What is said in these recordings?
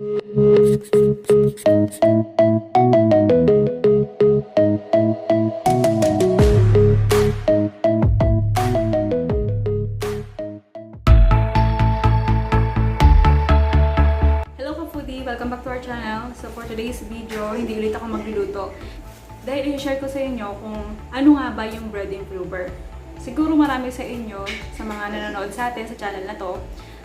Welcome back to our channel. So for today's video, hindi ulit ako magluluto. Dahil i-share ko sa inyo kung ano nga ba yung bread improver. Siguro marami sa inyo, sa mga nanonood sa atin sa channel na to,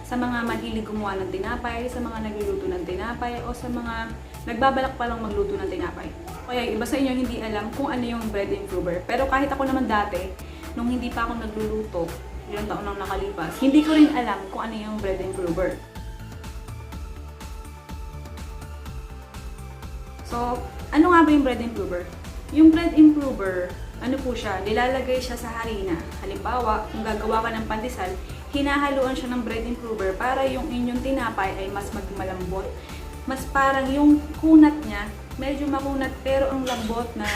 sa mga mahilig gumawa ng tinapay, sa mga nagluluto ng tinapay, o sa mga nagbabalak pa lang magluto ng tinapay. Kaya iba sa inyo hindi alam kung ano yung bread improver. Pero kahit ako naman dati, nung hindi pa ako nagluluto, ilang taon nang nakalipas, hindi ko rin alam kung ano yung bread improver. So, ano nga ba yung bread improver? Yung bread improver, ano po siya, nilalagay siya sa harina. Halimbawa, kung gagawa ka ng pandesal, hinahaluan siya ng bread improver para yung inyong tinapay ay mas maging malambot. Mas parang yung kunat niya, medyo makunat pero ang lambot na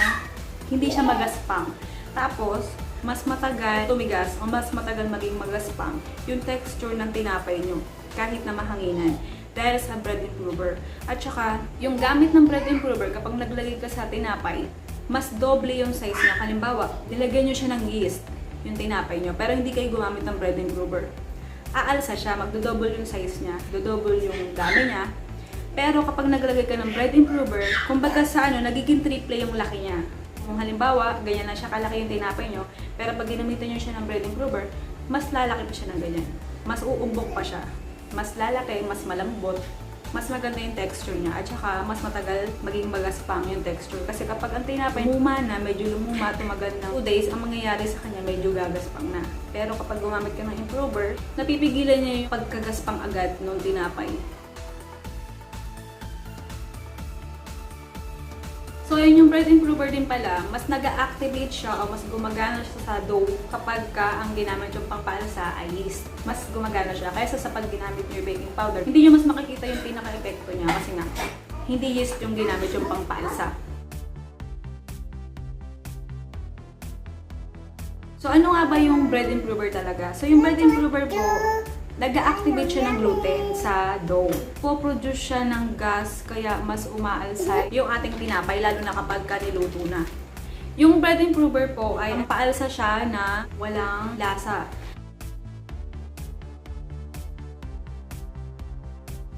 hindi siya magaspang. Tapos, mas matagal tumigas o mas matagal maging magaspang yung texture ng tinapay nyo kahit na mahanginan. Dahil sa bread improver. At saka, yung gamit ng bread improver, kapag naglagay ka sa tinapay, mas doble yung size niya. Halimbawa, nilagyan nyo siya ng yeast, yung tinapay nyo, pero hindi kayo gumamit ng bread improver. Aalsa siya, magdo-double yung size niya, do-double yung dami niya. Pero kapag naglagay ka ng bread improver, kumbaga sa nagiging triple yung laki niya. Kung halimbawa, ganyan lang siya kalaki yung tinapay nyo, pero pag ginamitan nyo siya ng bread improver, mas lalaki pa siya ng ganyan. Mas uumbok pa siya. Mas lalaki, mas malambot, mas maganda yung texture niya, at saka mas matagal maging magaspang yung texture. Kasi kapag ang tinapay lumuma na, medyo lumuma, tumagal na 2 days, ang mangyayari sa kanya medyo gagaspang na. Pero kapag gumamit ka ng improver, napipigilan niya yung pagkagaspang agad ng tinapay. So, yun yung bread improver din pala, mas nag-activate siya o mas gumagana siya sa dough kapag ang ginamit yung pampa-alsa ay yeast. Mas gumagana siya kaysa sa pag ginamit yung baking powder. Hindi nyo mas makikita yung pinaka-epekto niya kasi nga, hindi yeast yung ginamit yung pampa-alsa. So, ano nga ba yung bread improver talaga? So, yung bread improver po, nag-activate siya ng gluten sa dough. Po-produce siya ng gas, kaya mas umaalsa yung ating tinapay, lalo na kapag niluto na. Yung bread improver po ay paalsa siya na walang lasa.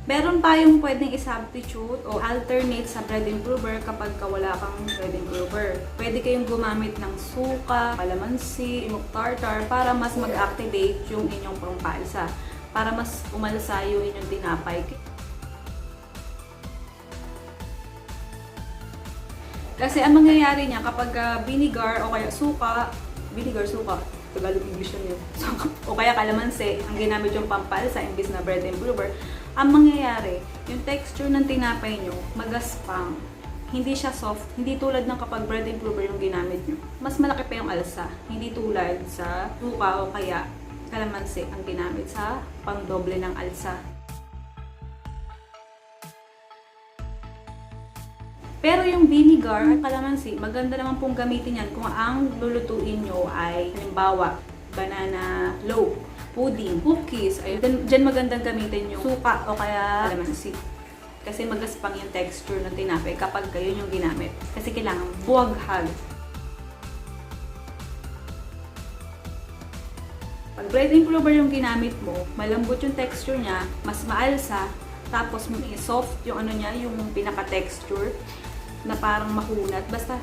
Meron tayong pwedeng i-substitute o alternate sa bread improver kapag wala kang bread improver. Pwede kayong gumamit ng suka, kalamansi, imok tartar para mas mag-activate yung inyong pampalsa, para mas umalsa yung inyong tinapay. Kasi ang mangyayari niya kapag vinegar o kaya suka, Tagalog English yun. O kaya kalamansi, ang ginamit yung pampalsa imbis na bread improver, ang mangyayari, yung texture ng tinapay nyo, magaspang. Hindi siya soft, hindi tulad ng kapag bread improver yung ginamit nyo. Mas malaki pa yung alsa, hindi tulad sa suka o kaya kalamansi ang ginamit sa pangdoble ng alsa. Pero yung vinegar at kalamansi, maganda naman pong gamitin yan kung ang lulutuin nyo ay halimbawa, banana loaf, pudding, cookies. Ay, dyan magandang gamitin yung suka o kaya kalamansi. Kasi magaspang yung texture ng tinapay kapag kayo yung ginamit. Kasi kailangan buwaghag. Pag bread improver yung ginamit mo, malambot yung texture niya, mas maalsa, tapos soft yung ano niya, yung pinaka-texture na parang makunat. Basta,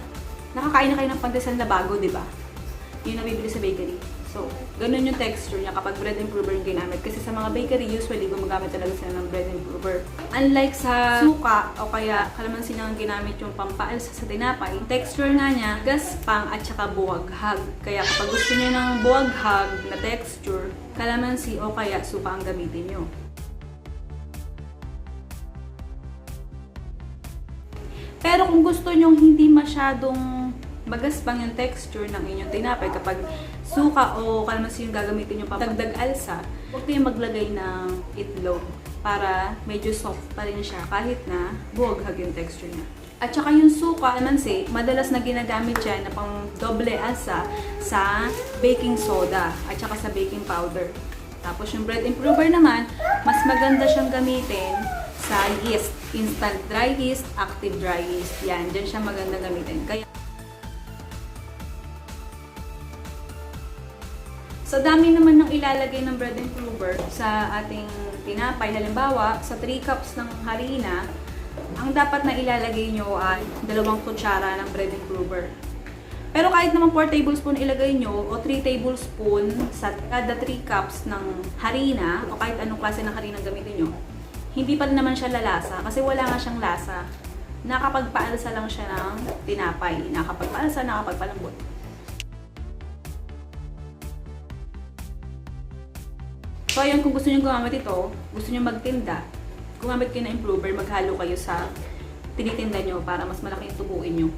nakakain na kayo ng pandesal na bago, di ba? Yung nabibili sa bakery. So, ganun yung texture niya kapag bread improver yung ginamit. Kasi sa mga bakery, usually gumagamit talaga sila ng bread improver. Unlike sa suka o kaya kalamansi na ginamit yung pampaalsa sa tinapay, texture nga niya, gaspang at saka buwaghag. Kaya kapag gusto niyo ng buwaghag na texture, kalamansi o kaya suka ang gamitin niyo. Pero kung gusto nyo hindi masyadong magaspang yung texture ng inyong tinapay, kapag suka o kalamansi yung gagamitin nyo pagdagdag alsa, huwag kayong maglagay ng itlog para medyo soft pa rin siya kahit na buwaghag yung texture niya. At saka yung suka, kalamansi, madalas na ginagamit yan na pang doble alsa sa baking soda at saka sa baking powder. Tapos yung bread improver naman, mas maganda siyang gamitin sa yeast. Instant dry yeast, active dry yeast. Yan, dyan siya maganda gamitin. Kaya, sa dami naman ng ilalagay ng bread improver sa ating tinapay, halimbawa, sa 3 cups ng harina, ang dapat na ilalagay nyo ay 2 kutsara ng bread improver. Pero kahit naman 4 tablespoon ilagay nyo o 3 tablespoon sa kada 3 cups ng harina o kahit anong klase ng harina gamitin nyo, hindi pa rin naman siya lalasa kasi wala nga siyang lasa. Nakapagpaalsa lang siya ng tinapay. Nakapagpaalsa, nakapagpalambot. So ayun, kung gusto nyo gumamit ito, gusto nyo magtinda, gumamit kayo ng improver, maghalo kayo sa tinitinda nyo para mas malaki yung tubuin nyo.